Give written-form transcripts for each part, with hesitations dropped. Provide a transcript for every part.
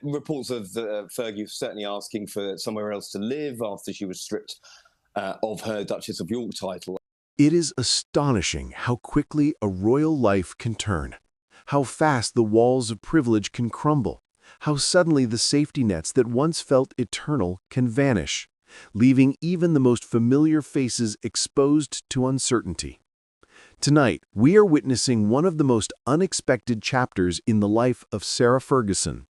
been reports of Fergie certainly asking for somewhere else to live after she was stripped of her Duchess of York title. It is astonishing how quickly a royal life can turn, how fast the walls of privilege can crumble, how suddenly the safety nets that once felt eternal can vanish, leaving even the most familiar faces exposed to uncertainty. Tonight, we are witnessing one of the most unexpected chapters in the life of Sarah Ferguson,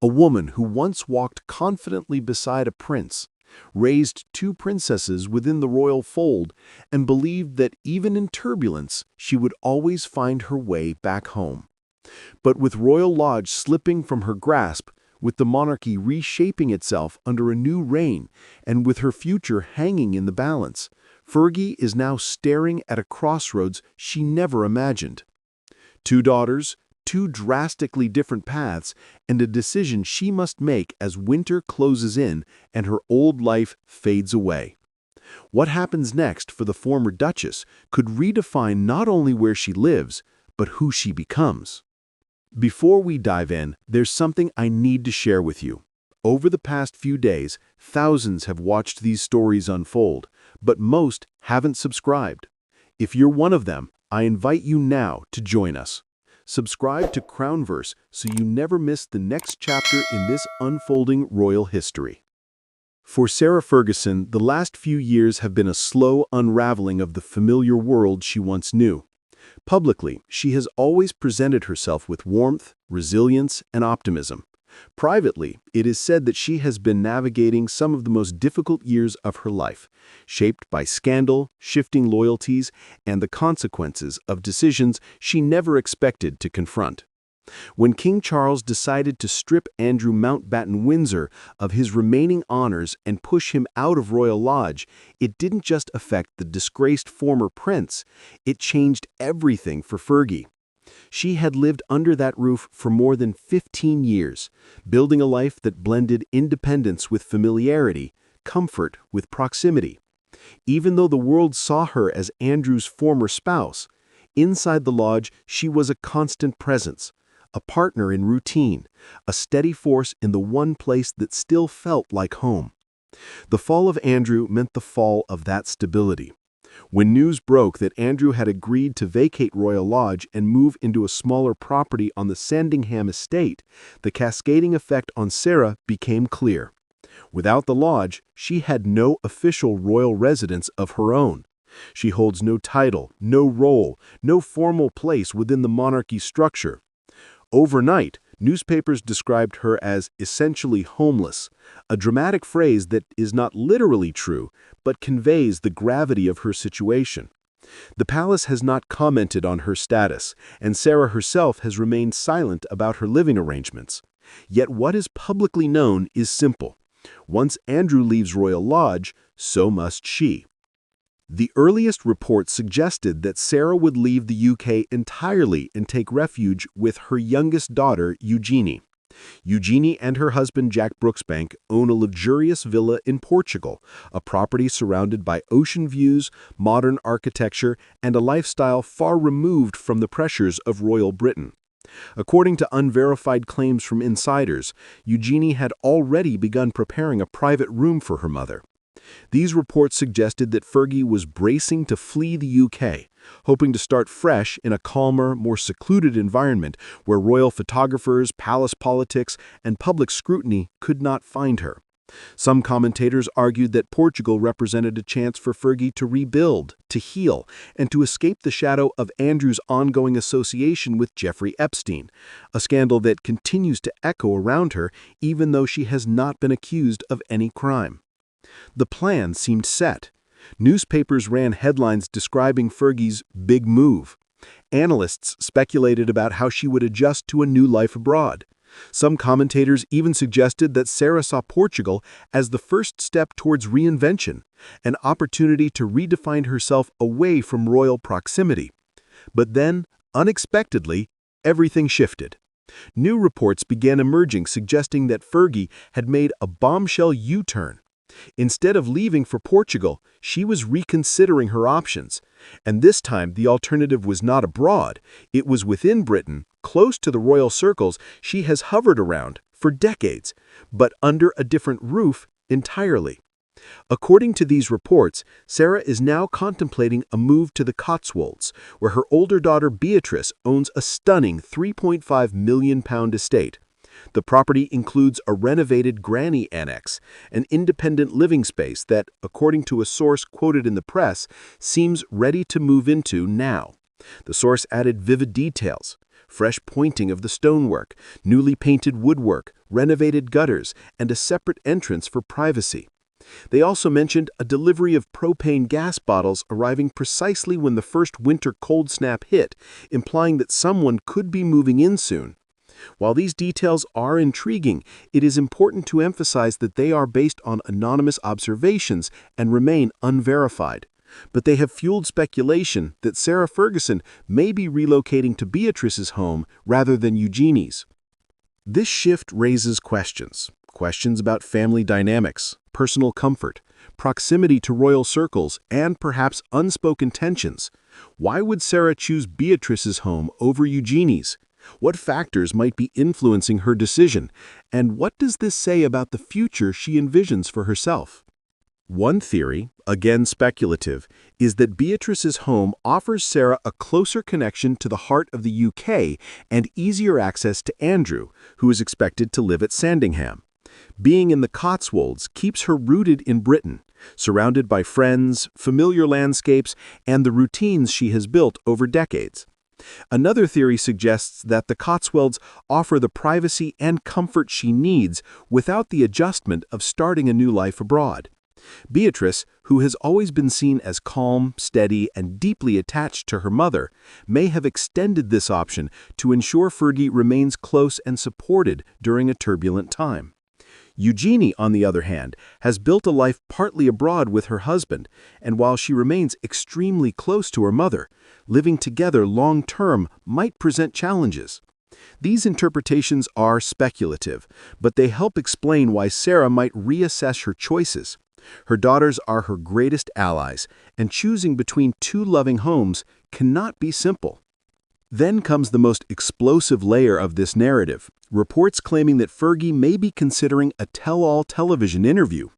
a woman who once walked confidently beside a prince, raised two princesses within the royal fold, and believed that even in turbulence, she would always find her way back home. But with Royal Lodge slipping from her grasp, with the monarchy reshaping itself under a new reign, and with her future hanging in the balance, Fergie is now staring at a crossroads she never imagined. Two daughters, two drastically different paths, and a decision she must make as winter closes in and her old life fades away. What happens next for the former Duchess could redefine not only where she lives, but who she becomes. Before we dive in, there's something I need to share with you. Over the past few days, thousands have watched these stories unfold, but most haven't subscribed. If you're one of them, I invite you now to join us. Subscribe to Crownverse so you never miss the next chapter in this unfolding royal history. For Sarah Ferguson, the last few years have been a slow unraveling of the familiar world she once knew. Publicly, she has always presented herself with warmth, resilience, and optimism. Privately, it is said that she has been navigating some of the most difficult years of her life, shaped by scandal, shifting loyalties, and the consequences of decisions she never expected to confront. When King Charles decided to strip Andrew Mountbatten-Windsor of his remaining honors and push him out of Royal Lodge, it didn't just affect the disgraced former prince, it changed everything for Fergie. She had lived under that roof for more than 15 years, building a life that blended independence with familiarity, comfort with proximity. Even though the world saw her as Andrew's former spouse, inside the lodge she was a constant presence, a partner in routine, a steady force in the one place that still felt like home. The fall of Andrew meant the fall of that stability. When news broke that Andrew had agreed to vacate Royal Lodge and move into a smaller property on the Sandringham estate, the cascading effect on Sarah became clear. Without the lodge, she had no official royal residence of her own. She holds no title, no role, no formal place within the monarchy structure. Overnight, newspapers described her as essentially homeless, a dramatic phrase that is not literally true, but conveys the gravity of her situation. The palace has not commented on her status, and Sarah herself has remained silent about her living arrangements. Yet what is publicly known is simple. Once Andrew leaves Royal Lodge, so must she. The earliest reports suggested that Sarah would leave the UK entirely and take refuge with her youngest daughter, Eugenie. Eugenie and her husband Jack Brooksbank own a luxurious villa in Portugal, a property surrounded by ocean views, modern architecture, and a lifestyle far removed from the pressures of royal Britain. According to unverified claims from insiders, Eugenie had already begun preparing a private room for her mother. These reports suggested that Fergie was bracing to flee the UK, hoping to start fresh in a calmer, more secluded environment where royal photographers, palace politics, and public scrutiny could not find her. Some commentators argued that Portugal represented a chance for Fergie to rebuild, to heal, and to escape the shadow of Andrew's ongoing association with Jeffrey Epstein, a scandal that continues to echo around her even though she has not been accused of any crime. The plan seemed set. Newspapers ran headlines describing Fergie's big move. Analysts speculated about how she would adjust to a new life abroad. Some commentators even suggested that Sarah saw Portugal as the first step towards reinvention, an opportunity to redefine herself away from royal proximity. But then, unexpectedly, everything shifted. New reports began emerging suggesting that Fergie had made a bombshell U-turn. Instead of leaving for Portugal, she was reconsidering her options. And this time, the alternative was not abroad. It was within Britain, close to the royal circles she has hovered around, for decades, but under a different roof entirely. According to these reports, Sarah is now contemplating a move to the Cotswolds, where her older daughter Beatrice owns a stunning £3.5 million estate. The property includes a renovated granny annex, an independent living space that, according to a source quoted in the press, seems ready to move into now. The source added vivid details: fresh pointing of the stonework, newly painted woodwork, renovated gutters, and a separate entrance for privacy. They also mentioned a delivery of propane gas bottles arriving precisely when the first winter cold snap hit, implying that someone could be moving in soon. While these details are intriguing, it is important to emphasize that they are based on anonymous observations and remain unverified. But they have fueled speculation that Sarah Ferguson may be relocating to Beatrice's home rather than Eugenie's. This shift raises questions. Questions about family dynamics, personal comfort, proximity to royal circles, and perhaps unspoken tensions. Why would Sarah choose Beatrice's home over Eugenie's? What factors might be influencing her decision? And what does this say about the future she envisions for herself? One theory, again speculative, is that Beatrice's home offers Sarah a closer connection to the heart of the UK and easier access to Andrew, who is expected to live at Sandringham. Being in the Cotswolds keeps her rooted in Britain, surrounded by friends, familiar landscapes, and the routines she has built over decades. Another theory suggests that the Cotswolds offer the privacy and comfort she needs without the adjustment of starting a new life abroad. Beatrice, who has always been seen as calm, steady, and deeply attached to her mother, may have extended this option to ensure Fergie remains close and supported during a turbulent time. Eugenie, on the other hand, has built a life partly abroad with her husband, and while she remains extremely close to her mother, living together long-term might present challenges. These interpretations are speculative, but they help explain why Sarah might reassess her choices. Her daughters are her greatest allies, and choosing between two loving homes cannot be simple. Then comes the most explosive layer of this narrative, reports claiming that Fergie may be considering a tell-all television interview.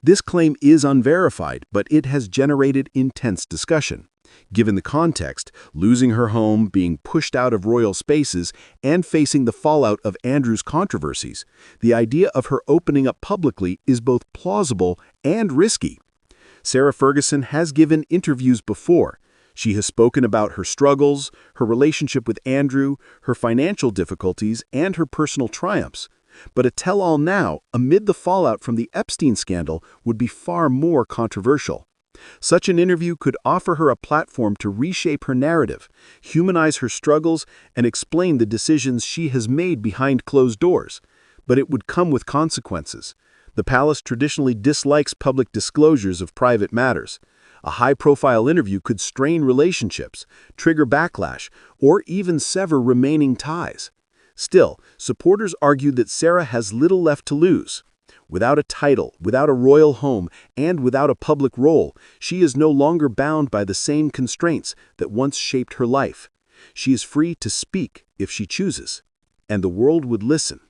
This claim is unverified, but it has generated intense discussion. Given the context, losing her home, being pushed out of royal spaces, and facing the fallout of Andrew's controversies, the idea of her opening up publicly is both plausible and risky. Sarah Ferguson has given interviews before. She has spoken about her struggles, her relationship with Andrew, her financial difficulties, and her personal triumphs. But a tell-all now, amid the fallout from the Epstein scandal, would be far more controversial. Such an interview could offer her a platform to reshape her narrative, humanize her struggles, and explain the decisions she has made behind closed doors. But it would come with consequences. The palace traditionally dislikes public disclosures of private matters. A high-profile interview could strain relationships, trigger backlash, or even sever remaining ties. Still, supporters argue that Sarah has little left to lose. Without a title, without a royal home, and without a public role, she is no longer bound by the same constraints that once shaped her life. She is free to speak if she chooses, and the world would listen.